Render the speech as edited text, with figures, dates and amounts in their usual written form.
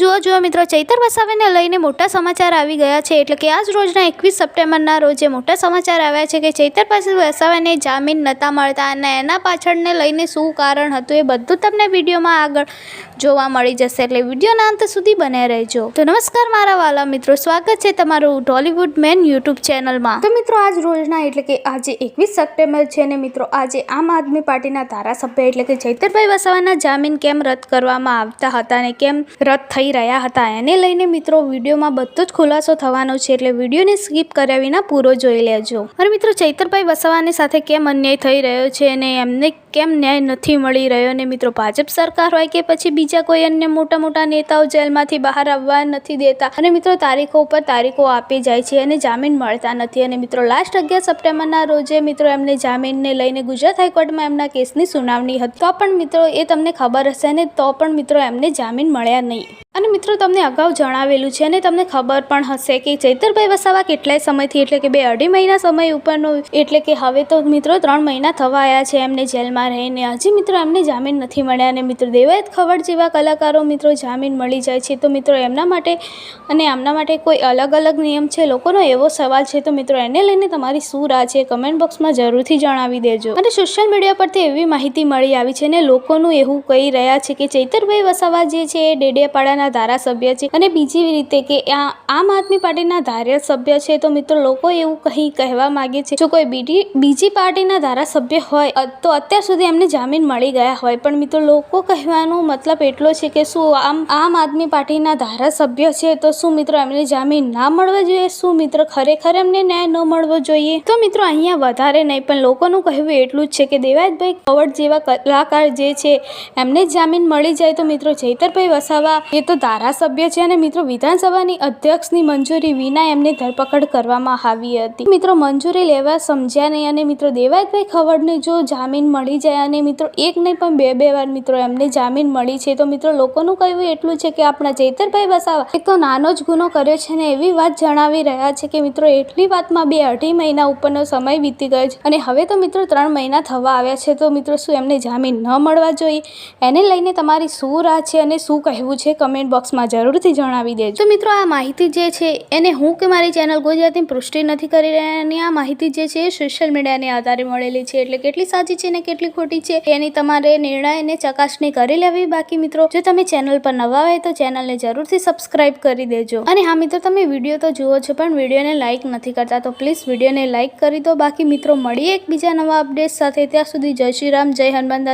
જુઓ મિત્રો, ચૈતર વસાવાને લઈને મોટા સમાચાર આવી ગયા છે. એટલે કે આજ રોજના 21 સપ્ટેમ્બરના રોજે મોટા સમાચાર આવ્યા છે કે ચૈતર વસાવાને જામીન નહોતા મળતા અને એના પાછળને લઈને શું કારણ હતું એ બધું તમને વિડીયોમાં આગળ જોવા મળી જશે. એટલે વિડીયોના અંત સુધી બને રહેજો. તો નમસ્કાર મારા વાલા મિત્રો, સ્વાગત છે તમારું ટોલીવુડ મેન યુટ્યુબ ચેનલમાં. તો મિત્રો, આજ રોજના એટલે કે આજે 21 સપ્ટેમ્બર છે ને મિત્રો, આજે આમ આદમી પાર્ટીના ધારાસભ્ય એટલે કે ચૈતરભાઈ વસાવાના જામીન કેમ રદ કરવામાં આવતા હતા અને કેમ રદ થઈ રહ્યા હતા એને લઈને મિત્રો વિડીયોમાં બધો જ ખુલાસો થવાનો છે. એટલે વિડીયોને સ્કીપ કર્યા વિના પૂરો જોઈ લેજો. અને મિત્રો, ચૈતરભાઈ વસાવાની સાથે કેમ અન્યાય થઈ રહ્યો છે અને એમને કેમ ન્યાય નથી મળી રહ્યો અને મિત્રો ભાજપ સરકાર હોય કે પછી બીજા કોઈ અન્ય મોટા નેતાઓ જેલમાંથી બહાર આવવા નથી દેતા અને મિત્રો તારીખો ઉપર તારીખો આપી જાય છે અને જામીન મળતા નથી. અને મિત્રો લાસ્ટ 11 સપ્ટેમ્બરના રોજે મિત્રો એમને જામીનને લઈને ગુજરાત હાઈકોર્ટમાં એમના કેસની સુનાવણી હતી. તો પણ મિત્રો એ તમને ખબર હશે ને, તો પણ મિત્રો એમને જામીન મળ્યા નહીં. અને મિત્રો તમને અગાઉ જણાવેલું છે અને તમને ખબર પણ હશે કે ચૈતરભાઈ વસાવા કેટલાય સમયથી એટલે કે 2-2.5 મહિના સમય ઉપરનો એટલે કે હવે તો મિત્રો 3 મહિના થવા આવ્યા છે એમને જેલમાં રહીને. હજી મિત્રો એમને જામીન નથી મળ્યા. અને મિત્રો દેવાયત ખવડ જેવા કલાકારો મિત્રો જામીન મળી જાય છે તો મિત્રો એમના માટે અને આમના માટે કોઈ અલગ નિયમ છે? લોકોનો એવો સવાલ છે. તો મિત્રો એને લઈને તમારી શું રાહ છે કમેન્ટ બોક્સમાં જરૂરથી જણાવી દેજો. અને સોશિયલ મીડિયા પરથી એવી માહિતી મળી આવી છે ને લોકોનું એવું કહી રહ્યા છે કે ચૈતરભાઈ વસાવા જે છે એ ડેડિયાપાડાના ધારાસભ્ય છે અને બીજી રીતે કે આમ આદમી પાર્ટીના ધારાસભ્ય છે. તો મિત્રો લોકો એવું કહેવા માંગે છે જો કોઈ બીજી પાર્ટીના ધારાસભ્ય હોય તો અત્યાર સુધી એમને જામીન મળી ગયા હોય. પણ મિત્રો લોકો કહેવાનો મતલબ એટલો છે કે શું આમ આદમી પાર્ટીના ધારાસભ્ય છે તો શું મિત્રો એમને જામીન ના મળવા જોઈએ? શું મિત્રો ખરેખર એમને ન્યાય ન મળવો જોઈએ? તો મિત્રો અહીંયા વધારે નહીં પણ લોકોનું કહેવું એટલું જ છે કે દેવાયતભાઈ ખવડ જેવા કલાકાર જે છે એમને જામીન મળી જાય તો મિત્રો ચૈતરભાઈ વસાવા એ તો ધારાસભ્ય છે અને મિત્રો વિધાનસભાની અધ્યક્ષની મંજૂરી વિના એમની ધરપકડ કરવામાં આવી હતી. મિત્રો મંજૂરી લેવા સમજ્યા નહીં અને મિત્રો દેવાયતભાઈ ખવડને જો જામીન મળી જાય અને મિત્રો એક નહીં પણ બે વાર મિત્રો એમને જામીન મળી છે તો મિત્રો લોકોનું કહેવું એટલું છે કે આપણા ચૈતરભાઈ વસાવા એક તો નાનો જ ગુનો કર્યો છે ને એવી વાત જણાવી રહ્યા છે કે મિત્રો એટલી વાતમાં 2-2.5 મહિના ઉપરનો સમય વીતી ગયો છે અને હવે તો મિત્રો 3 મહિના થવા આવ્યા છે. તો મિત્રો શું એમને જામીન ન મળવા જોઈએ? એને લઈને તમારી શું રાહ છે અને શું કહેવું છે કમેન્ટ બોક્સમાં જરૂરથી જણાવી દેજો. તો મિત્રો આ માહિતી જે છે એને હું કે મારી ચેનલ ગુજરાતી પુષ્ટિ નથી કરી રહ્યા અને આ માહિતી જે છે એ સોશિયલ મીડિયાને આધારે મળેલી છે. એટલે કેટલી સાચી છે ને કેટલી ખોટી છે એની તમારે નિર્ણયને ચકાસણી કરી લેવી. બાકી મિત્રો જો તમે ચેનલ પર નવા હોય તો ચેનલને જરૂરથી સબસ્ક્રાઇબ કરી દેજો. અને હા મિત્રો, તમે વિડીયો તો જુઓ છો પણ વિડીયોને લાઇક નથી કરતા તો પ્લીઝ વિડીયોને લાઇક કરી દો. બાકી મિત્રો મળીએ એક બીજા નવા અપડેટ સાથે. ત્યાં સુધી જય શ્રી રામ, જય હનુમાન દાદા.